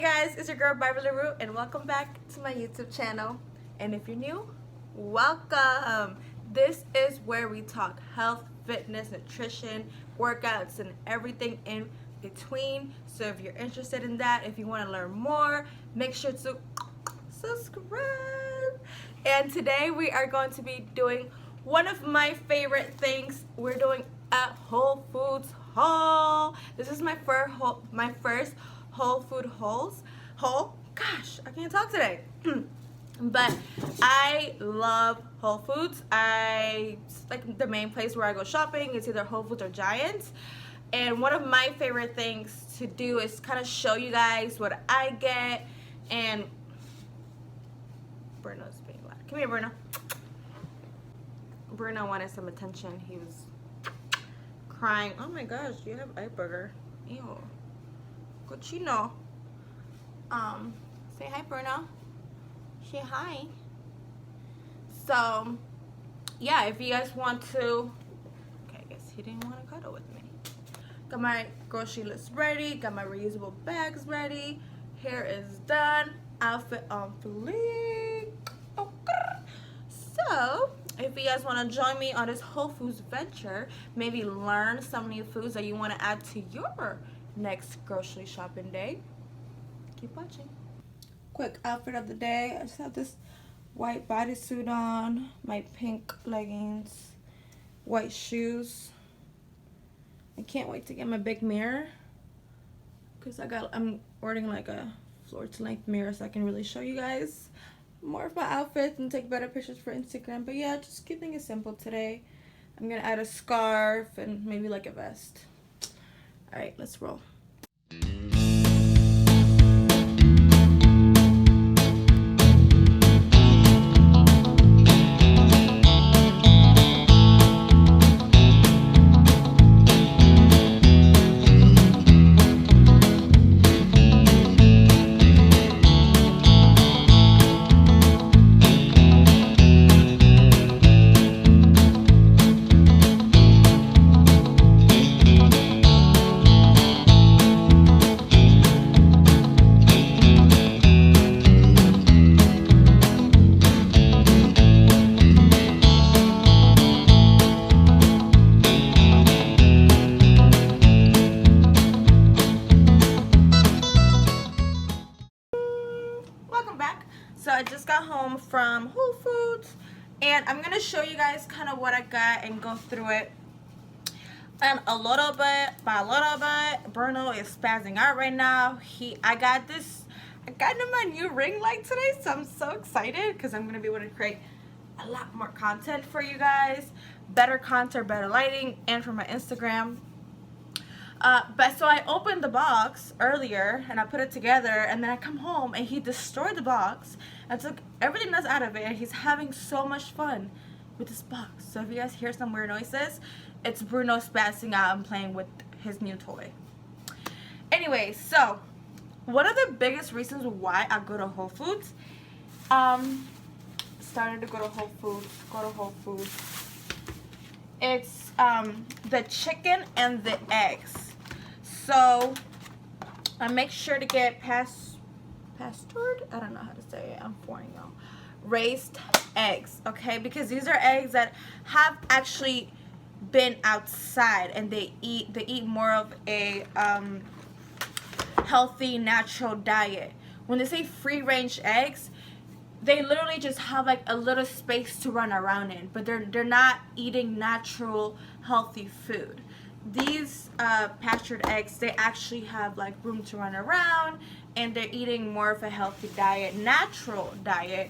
Hey guys, it's your girl Byeeee and welcome back to my YouTube channel. And if you're new, welcome. This is where we talk health, fitness, nutrition, workouts, and everything in between. So if you're interested in that, if you want to learn more, make sure to subscribe. And today we are going to be doing one of my favorite things. We're doing a Whole Foods haul. This is my first Whole Food haul. Gosh, I can't talk today. But I love Whole Foods. It's like the main place where I go shopping. It's either Whole Foods or Giants. And one of my favorite things to do is kind of show you guys what I get. And Bruno's being loud. Come here, Bruno. Bruno wanted some attention. He was crying. Oh my gosh, you have eye booger. Ew. Cochino. Say hi, Bruno. Say hi. So, yeah, if you guys want to. Okay, I guess he didn't want to cuddle with me. Got my grocery list ready. Got my reusable bags ready. Hair is done. Outfit on fleek. Okay. So, if you guys want to join me on this Whole Foods venture, maybe learn some new foods that you want to add to your next grocery shopping day, keep watching. Quick outfit of the day. I just have this white bodysuit on, my pink leggings, white shoes. I can't wait to get my big mirror because I'm ordering like a floor to length mirror so I can really show you guys more of my outfits and take better pictures for Instagram. But yeah, just keeping it simple today. I'm gonna add a scarf and maybe like a vest. All right, let's roll. So I just got home from Whole Foods and I'm gonna show you guys kind of what I got and go through it. And a little bit Bruno is spazzing out right now. I got him my new ring light today, so I'm so excited because I'm gonna be able to create a lot more content for you guys, better content, better lighting, and for my Instagram. But so I opened the box earlier and I put it together, and then I come home and he destroyed the box and took everything that's out of it, and he's having so much fun with this box. So if you guys hear some weird noises, it's Bruno spazzing out and playing with his new toy. Anyway, so one of the biggest reasons why I go to Whole Foods, started to go to Whole Foods, it's the chicken and the eggs. So I make sure to get pastured, I don't know how to say it, I'm foreign y'all, raised eggs, okay, because these are eggs that have actually been outside and they eat more of a healthy, natural diet. When they say free range eggs, they literally just have like a little space to run around in, but they're not eating natural, healthy food. These pastured eggs, they actually have like room to run around, and they're eating more of a healthy diet, natural diet.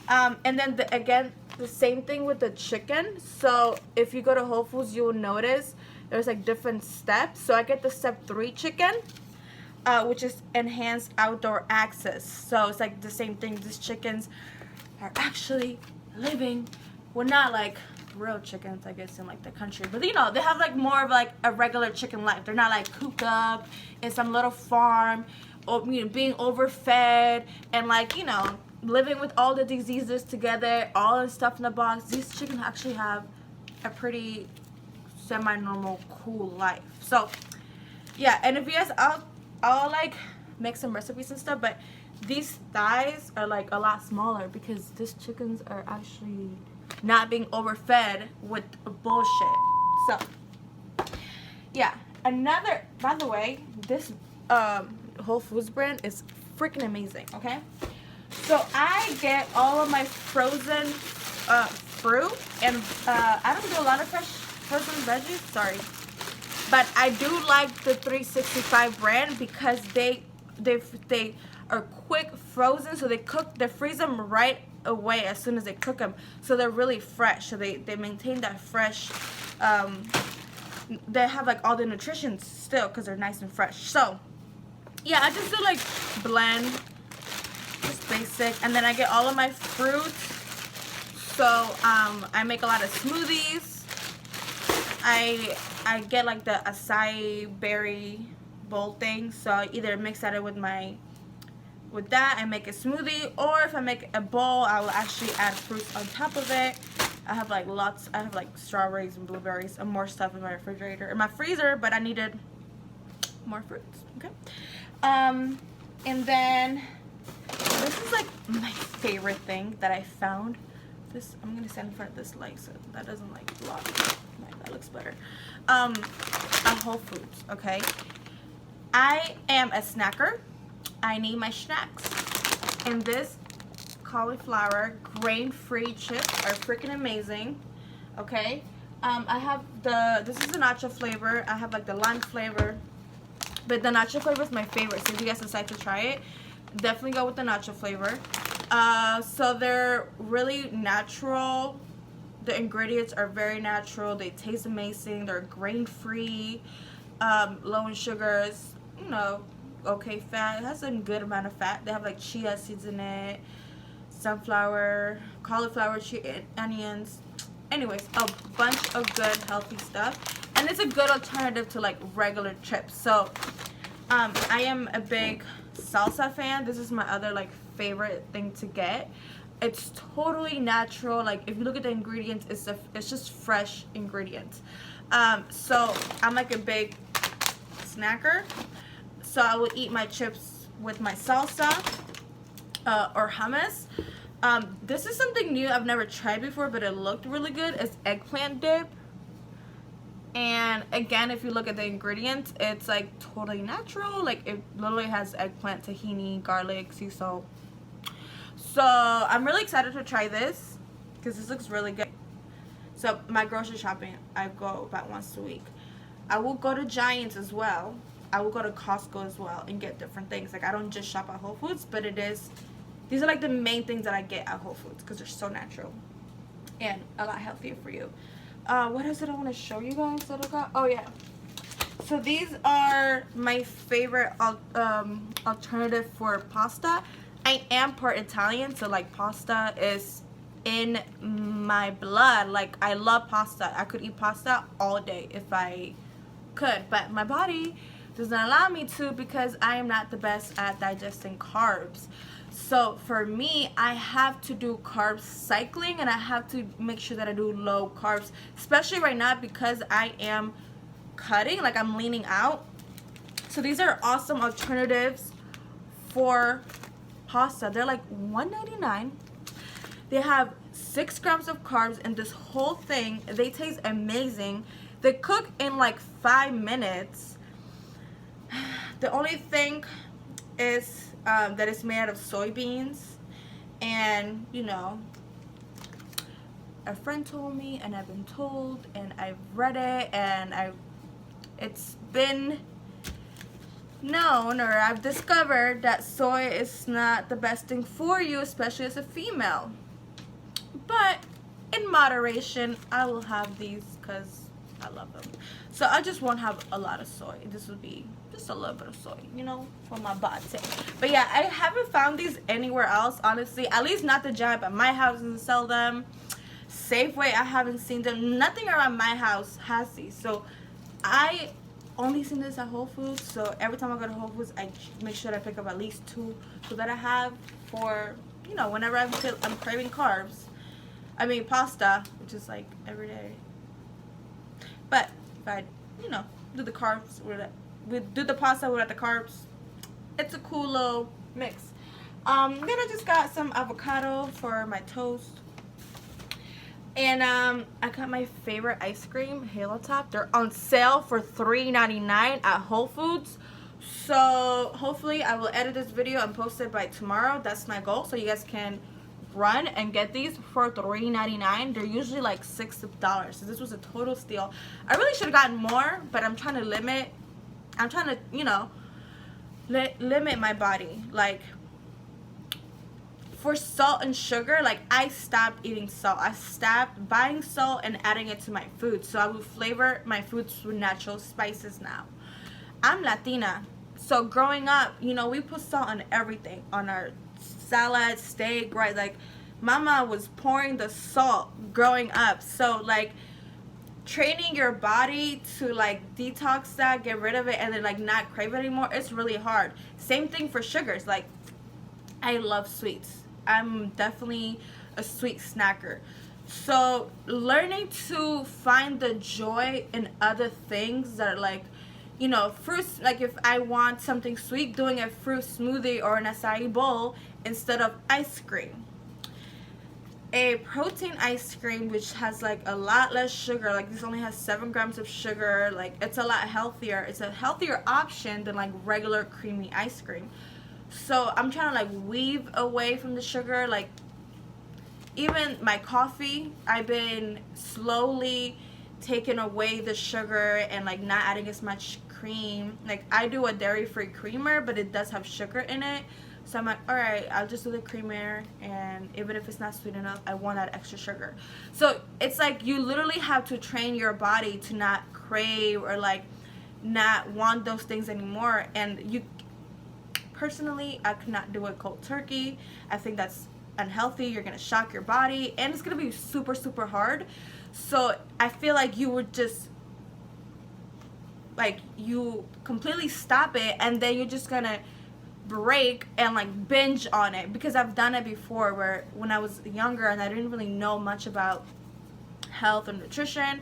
And then again, the same thing with the chicken. So if you go to Whole Foods, you will notice there's like different steps. So I get the step 3 chicken, which is enhanced outdoor access. So it's like the same thing. These chickens are actually living, well, not like real chickens, I guess, in like the country, but you know, they have like more of like a regular chicken life. They're not like cooped up in some little farm, or you know, being overfed and like, you know, living with all the diseases together, all the stuff in the box. These chickens actually have a pretty semi-normal, cool life. So yeah, and if you guys, I'll like make some recipes and stuff, but these thighs are like a lot smaller because these chickens are actually not being overfed with bullshit. So yeah, another, by the way, this Whole Foods brand is freaking amazing. Okay, so I get all of my frozen fruit, and I don't do a lot of frozen veggies, sorry, but I do like the 365 brand because they are quick frozen, so they freeze them right away as soon as they cook them, so they're really fresh, so they maintain that fresh, they have like all the nutrition still because they're nice and fresh. So yeah, I just do like blend, just basic, and then I get all of my fruits. So I make a lot of smoothies. I get like the acai berry bowl thing, so I either mix that with that and make a smoothie, or if I make a bowl, I will actually add fruits on top of it. I have like strawberries and blueberries and more stuff in my refrigerator, in my freezer, but I needed more fruits. Okay, and then this is like my favorite thing that I found. This, I'm gonna stand in front of this light so that doesn't like block. That looks better. At Whole Foods. Okay, I am a snacker. I need my snacks, and this cauliflower grain-free chips are freaking amazing. Okay, I have this is the nacho flavor. I have like the lime flavor, but the nacho flavor is my favorite. So if you guys decide to try it, definitely go with the nacho flavor. So they're really natural. The ingredients are very natural. They taste amazing. They're grain-free, low in sugars, you know, okay fat. It has a good amount of fat. They have like chia seeds in it, sunflower, cauliflower, onions. Anyways, a bunch of good healthy stuff, and it's a good alternative to like regular chips. So I am a big salsa fan. This is my other like favorite thing to get. It's totally natural. Like if you look at the ingredients, it's just fresh ingredients. So I'm like a big snacker, so I will eat my chips with my salsa or hummus. This is something new I've never tried before, but it looked really good. It's eggplant dip, and again, if you look at the ingredients, it's like totally natural. Like it literally has eggplant, tahini, garlic, sea salt. So I'm really excited to try this because this looks really good. So my grocery shopping, I go about once a week. I will go to Giants as well. I will go to Costco as well and get different things. Like I don't just shop at Whole Foods, but these are like the main things that I get at Whole Foods because they're so natural and a lot healthier for you. What else did I want to show you guys that I got? Oh yeah. So these are my favorite alternative for pasta. I am part Italian, so like pasta is in my blood. Like I love pasta. I could eat pasta all day if I could, but my body does not allow me to because I am not the best at digesting carbs. So for me, I have to do carb cycling, and I have to make sure that I do low carbs, especially right now because I am cutting, like I'm leaning out. So these are awesome alternatives for pasta. They're like $1.99. They have 6 grams of carbs in this whole thing. They taste amazing. They cook in like 5 minutes. The only thing is that it's made out of soybeans, and you know, a friend told me, and I've been told, and I've read it, and it's been known, or I've discovered that soy is not the best thing for you, especially as a female. But in moderation, I will have these because I love them. So I just won't have a lot of soy. This will be just a little bit of soy, you know, for my body. But yeah, I haven't found these anywhere else, honestly. At least not the Giant, but my house doesn't sell them. Safeway, I haven't seen them. Nothing around my house has these. So I only seen this at Whole Foods. So every time I go to Whole Foods, I make sure that I pick up at least 2 so that I have for, you know, whenever I'm craving carbs. I mean pasta, which is like every day. But if I, you know, do the carbs, we do the pasta without the carbs, it's a cool little mix. Then I just got some avocado for my toast. And I got my favorite ice cream, Halo Top. They're on sale for $3.99 at Whole Foods. So hopefully I will edit this video and post it by tomorrow. That's my goal. So you guys can run and get these for $3.99. They're usually like $6. So this was a total steal. I really should have gotten more, but I'm trying to limit. I'm trying to, you know, limit my body. Like, for salt and sugar, like, I stopped eating salt. I stopped buying salt and adding it to my food. So I will flavor my foods with natural spices now. I'm Latina. So growing up, you know, we put salt on everything. On our salad, steak, right? Like, mama was pouring the salt growing up. So, like, training your body to, like, detox that, get rid of it, and then, like, not crave it anymore, it's really hard. Same thing for sugars. Like, I love sweets. I'm definitely a sweet snacker. So learning to find the joy in other things that are, like, you know, fruits. Like, if I want something sweet, doing a fruit smoothie or an acai bowl instead of ice cream. A protein ice cream, which has, like, a lot less sugar. Like, this only has 7 grams of sugar. Like, it's a lot healthier. It's a healthier option than, like, regular creamy ice cream. So I'm trying to, like, weave away from the sugar. Like, even my coffee, I've been slowly taking away the sugar and, like, not adding as much cream. Like, I do a dairy-free creamer, but it does have sugar in it. So I'm like, alright, I'll just do the creamer, and even if it's not sweet enough, I won't add extra sugar. So it's like you literally have to train your body to not crave or, like, not want those things anymore. And you, personally, I could not do it cold turkey. I think that's unhealthy. You're gonna shock your body, and it's gonna be super, super hard. So I feel like you would just, like, you completely stop it, and then you're just gonna break and, like, binge on it. Because I've done it before, where when I was younger and I didn't really know much about health and nutrition,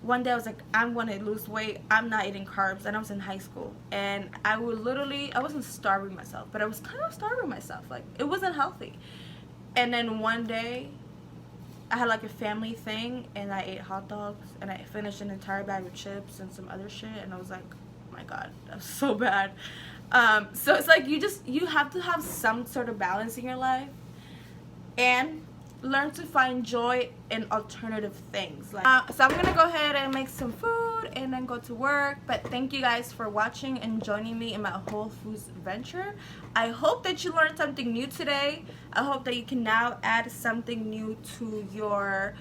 one day I was like, I'm going to lose weight, I'm not eating carbs. And I was in high school, and I would literally, I wasn't starving myself, but I was kind of starving myself. Like, it wasn't healthy. And then one day I had, like, a family thing, and I ate hot dogs, and I finished an entire bag of chips and some other shit, and I was like, oh my god, that was so bad. So it's like you have to have some sort of balance in your life, and learn to find joy in alternative things. Like, so I'm gonna go ahead and make some food and then go to work. But thank you guys for watching and joining me in my Whole Foods venture. I hope that you learned something new today. I hope that you can now add something new to your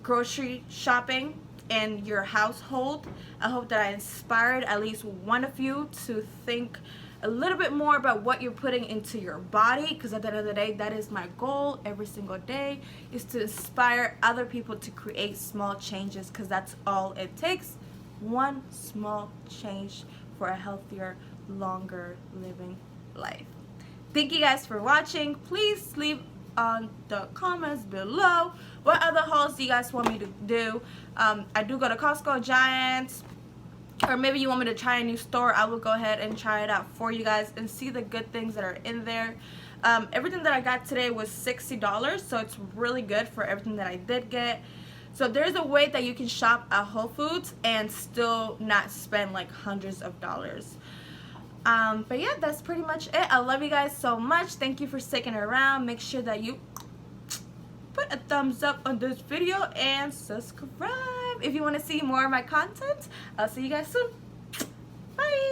grocery shopping and your household. I hope that I inspired at least one of you to think a little bit more about what you're putting into your body, because at the end of the day, that is my goal every single day, is to inspire other people to create small changes, because that's all it takes. One small change for a healthier, longer living life. Thank you guys for watching. Please leave on the comments below what other hauls do you guys want me to do. I do go to Costco, Giants, or maybe you want me to try a new store. I will go ahead and try it out for you guys and see the good things that are in there. Everything that I got today was $60, so it's really good for everything that I did get. So there's a way that you can shop at Whole Foods and still not spend like hundreds of dollars. But yeah, that's pretty much it. I love you guys so much. Thank you for sticking around. Make sure that you put a thumbs up on this video and subscribe if you want to see more of my content. I'll see you guys soon. Bye.